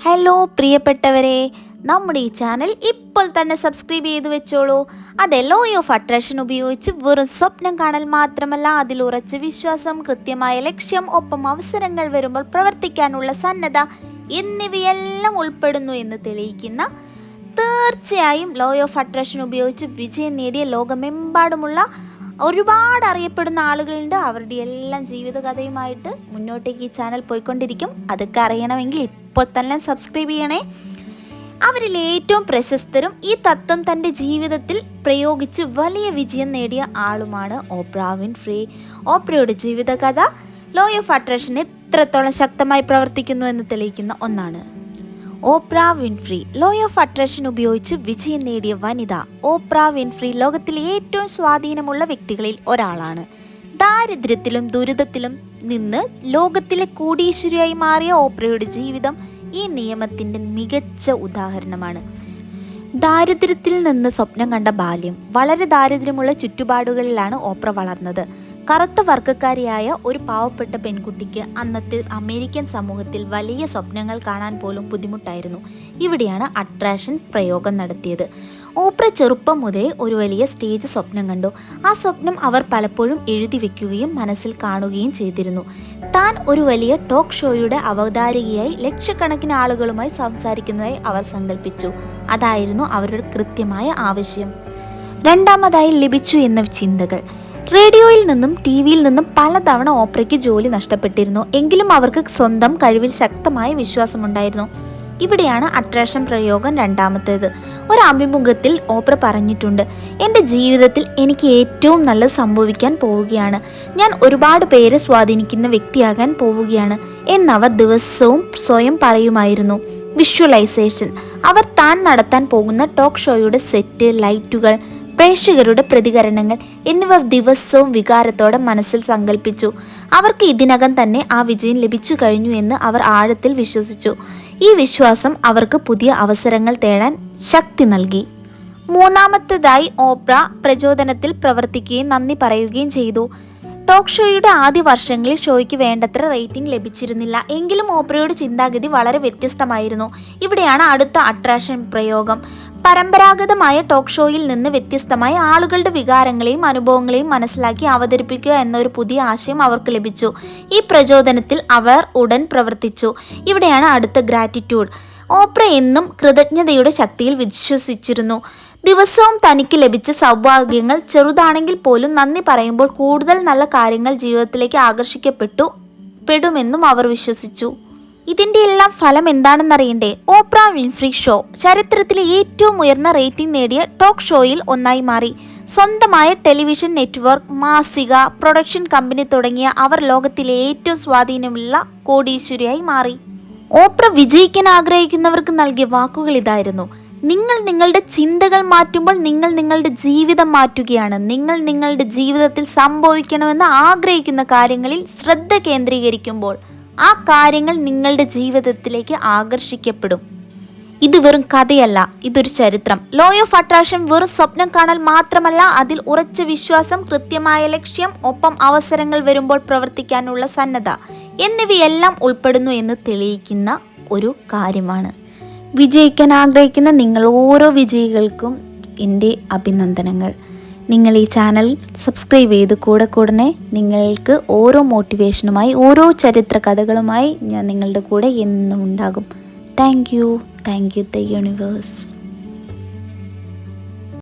Hello പ്രിയപ്പെട്ടവരെ, നമ്മുടെ ഈ ചാനൽ ഇപ്പോൾ തന്നെ സബ്സ്ക്രൈബ് ചെയ്ത് വെച്ചോളൂ. അതെ, ലോ ഓഫ് അട്രാക്ഷൻ ഉപയോഗിച്ച് വെറും സ്വപ്നം കാണൽ മാത്രമല്ല, അതിൽ ഉറച്ച വിശ്വാസം, കൃത്യമായ ലക്ഷ്യം, ഒപ്പം അവസരങ്ങൾ വരുമ്പോൾ പ്രവർത്തിക്കാനുള്ള സന്നദ്ധ എന്നിവയെല്ലാം ഉൾപ്പെടുന്നു എന്ന് തെളിയിക്കുന്ന, തീർച്ചയായും ലോ ഓഫ് അട്രാക്ഷൻ ഉപയോഗിച്ച് വിജയം നേടിയ ലോകമെമ്പാടുമുള്ള ഒരുപാട് അറിയപ്പെടുന്ന ആളുകളുണ്ട്. അവരുടെ എല്ലാം ജീവിതകഥയുമായിട്ട് മുന്നോട്ടേക്ക് ഈ ചാനൽ പോയിക്കൊണ്ടിരിക്കും. അതൊക്കെ അറിയണമെങ്കിൽ ഇപ്പോൾ തന്നെ സബ്സ്ക്രൈബ് ചെയ്യണേ. അവരിൽ ഏറ്റവും പ്രശസ്തരും ഈ തത്വം തൻ്റെ ജീവിതത്തിൽ പ്രയോഗിച്ച് വലിയ വിജയം നേടിയ ആളുമാണ് ഓപ്ര വിൻഫ്രി. ഓപ്രയുടെ ജീവിതകഥ ലോ ഓഫ് അട്രാക്ഷൻ എത്രത്തോളം ശക്തമായി പ്രവർത്തിക്കുന്നു എന്ന് തെളിയിക്കുന്ന ഒന്നാണ്. Oprah Winfrey law of attraction ഉപയോഗിച്ച് വിജയം നേടിയ വനിത. ഓപ്ര വിൻഫ്രി ലോകത്തിലെ ഏറ്റവും സ്വാധീനമുള്ള വ്യക്തികളിൽ ഒരാളാണ്. ദാരിദ്ര്യത്തിലും ദുരിതത്തിലും നിന്ന് ലോകത്തിലെ കോടീശ്വരിയായി മാറിയ ഓപ്രയുടെ ജീവിതം ഈ നിയമത്തിൻ്റെ മികച്ച ഉദാഹരണമാണ്. ദാരിദ്ര്യത്തിൽ നിന്ന് സ്വപ്നം കണ്ട ബാല്യം. വളരെ ദാരിദ്ര്യമുള്ള ചുറ്റുപാടുകളിലാണ് ഓപ്ര വളർന്നത്. കറുത്ത വർഗ്ഗക്കാരിയായ ഒരു പാവപ്പെട്ട പെൺകുട്ടിക്ക് അന്നത്തെ അമേരിക്കൻ സമൂഹത്തിൽ വലിയ സ്വപ്നങ്ങൾ കാണാൻ പോലും ബുദ്ധിമുട്ടായിരുന്നു. ഇവിടെയാണ് അട്രാക്ഷൻ പ്രയോഗം നടത്തിയത്. ഓപ്ര ചെറുപ്പം മുതലേ ഒരു വലിയ സ്റ്റേജ് സ്വപ്നം കണ്ടു. ആ സ്വപ്നം അവർ പലപ്പോഴും എഴുതി വെക്കുകയും മനസ്സിൽ കാണുകയും ചെയ്തിരുന്നു. താൻ ഒരു വലിയ ടോക്ക് ഷോയുടെ അവതാരികയായി ലക്ഷക്കണക്കിന് ആളുകളുമായി സംസാരിക്കുന്നതായി അവർ സങ്കല്പിച്ചു. അതായിരുന്നു അവരുടെ കൃത്യമായ ആവശ്യം. രണ്ടാമതായി ലഭിച്ചു എന്ന ചിന്തകൾ. റേഡിയോയിൽ നിന്നും ടി വിയിൽ നിന്നും പലതവണ ഓപ്രയ്ക്ക് ജോലി നഷ്ടപ്പെട്ടിരുന്നു. എങ്കിലും അവർക്ക് സ്വന്തം കഴിവിൽ ശക്തമായ വിശ്വാസമുണ്ടായിരുന്നു. ഇവിടെയാണ് അട്രാക്ഷൻ പ്രയോഗം രണ്ടാമത്തേത്. ഒരു അഭിമുഖത്തിൽ ഓപ്ര പറഞ്ഞിട്ടുണ്ട്, എൻ്റെ ജീവിതത്തിൽ എനിക്ക് ഏറ്റവും നല്ലത് സംഭവിക്കാൻ പോവുകയാണ്. ഞാൻ ഒരുപാട് പേരെ സ്വാധീനിക്കുന്ന വ്യക്തിയാകാൻ പോവുകയാണ് എന്നവർ ദിവസവും സ്വയം പറയുമായിരുന്നു. വിഷ്വലൈസേഷൻ. അവർ താൻ നടത്താൻ പോകുന്ന ടോക്ക് ഷോയുടെ സെറ്റ്, ലൈറ്റുകൾ, പ്രേക്ഷകരുടെ പ്രതികരണങ്ങൾ എന്നിവ ദിവസവും വികാരത്തോടെ മനസ്സിൽ സങ്കല്പിച്ചു. അവർക്ക് ഇതിനകം തന്നെ ആ വിജയം ലഭിച്ചു കഴിഞ്ഞു എന്ന് അവർ ആഴത്തിൽ വിശ്വസിച്ചു. ഈ വിശ്വാസം അവർക്ക് പുതിയ അവസരങ്ങൾ തേടാൻ ശക്തി നൽകി. മൂന്നാമത്തേതായി ഓപ്ര പ്രചോദനത്തിൽ പ്രവർത്തിക്കുകയും നന്ദി പറയുകയും ചെയ്തു. ടോക്ക് ഷോയുടെ ആദ്യ വർഷങ്ങളിൽ ഷോയ്ക്ക് വേണ്ടത്ര റേറ്റിംഗ് ലഭിച്ചിരുന്നില്ല. എങ്കിലും ഓപ്രയുടെ ചിന്താഗതി വളരെ വ്യത്യസ്തമായിരുന്നു. ഇവിടെയാണ് അടുത്ത അട്രാക്ഷൻ പ്രയോഗം. പരമ്പരാഗതമായ ടോക്ക് ഷോയിൽ നിന്ന് വ്യത്യസ്തമായി ആളുകളുടെ വികാരങ്ങളെയും അനുഭവങ്ങളെയും മനസ്സിലാക്കി അവതരിപ്പിക്കുക എന്നൊരു പുതിയ ആശയം അവർക്ക് ലഭിച്ചു. ഈ പ്രചോദനത്തിൽ അവർ ഉടൻ പ്രവർത്തിച്ചു. ഇവിടെയാണ് അടുത്ത ഗ്രാറ്റിറ്റ്യൂഡ്. ഓപ്ര എന്നും കൃതജ്ഞതയുടെ ശക്തിയിൽ വിശ്വസിച്ചിരുന്നു. ദിവസവും തനിക്ക് ലഭിച്ച സൗഭാഗ്യങ്ങൾ ചെറുതാണെങ്കിൽ പോലും നന്ദി പറയുമ്പോൾ കൂടുതൽ നല്ല കാര്യങ്ങൾ ജീവിതത്തിലേക്ക് ആകർഷിക്കപ്പെടുമെന്നും അവർ വിശ്വസിച്ചു. ഇതിൻ്റെ എല്ലാം ഫലം എന്താണെന്നറിയണ്ടേ? ഓപ്ര വിൻഫ്രി ഷോ ചരിത്രത്തിലെ ഏറ്റവും ഉയർന്ന റേറ്റിംഗ് നേടിയ ടോക്ക് ഷോയിൽ ഒന്നായി മാറി. സ്വന്തമായ ടെലിവിഷൻ നെറ്റ്വർക്ക്, മാസിക, പ്രൊഡക്ഷൻ കമ്പനി തുടങ്ങിയ അവർ ലോകത്തിലെ ഏറ്റവും സ്വാധീനമുള്ള കോടീശ്വരിയായി മാറി. ഓപ്ര വിജയിക്കാൻ ആഗ്രഹിക്കുന്നവർക്ക് നൽകിയ വാക്കുകൾ ഇതായിരുന്നു: നിങ്ങൾ നിങ്ങളുടെ ചിന്തകൾ മാറ്റുമ്പോൾ നിങ്ങൾ നിങ്ങളുടെ ജീവിതം മാറ്റുകയാണ്. നിങ്ങൾ നിങ്ങളുടെ ജീവിതത്തിൽ സംഭവിക്കണമെന്ന് ആഗ്രഹിക്കുന്ന കാര്യങ്ങളിൽ ശ്രദ്ധ കേന്ദ്രീകരിക്കുമ്പോൾ ആ കാര്യങ്ങൾ നിങ്ങളുടെ ജീവിതത്തിലേക്ക് ആകർഷിക്കപ്പെടും. ഇത് വെറും കഥയല്ല, ഇതൊരു ചരിത്രം. ലോ ഓഫ് അട്രാക്ഷൻ വെറും സ്വപ്നം കാണൽ മാത്രമല്ല, അതിൽ ഉറച്ച വിശ്വാസം, കൃത്യമായ ലക്ഷ്യം, ഒപ്പം അവസരങ്ങൾ വരുമ്പോൾ പ്രവർത്തിക്കാനുള്ള സന്നദ്ധ എന്നിവയെല്ലാം ഉൾപ്പെടുന്നു എന്ന് തെളിയിക്കുന്ന ഒരു കാര്യമാണ്. വിജയിക്കാൻ ആഗ്രഹിക്കുന്ന നിങ്ങൾ ഓരോ വിജയികൾക്കും എൻ്റെ അഭിനന്ദനങ്ങൾ. നിങ്ങൾ ഈ ചാനൽ സബ്സ്ക്രൈബ് ചെയ്ത് കൂടെ നിങ്ങൾക്ക് ഓരോ മോട്ടിവേഷനുമായി, ഓരോ ചരിത്ര കഥകളുമായി ഞാൻ നിങ്ങളുടെ കൂടെ എന്നും ഉണ്ടാകും. Thank you the universe.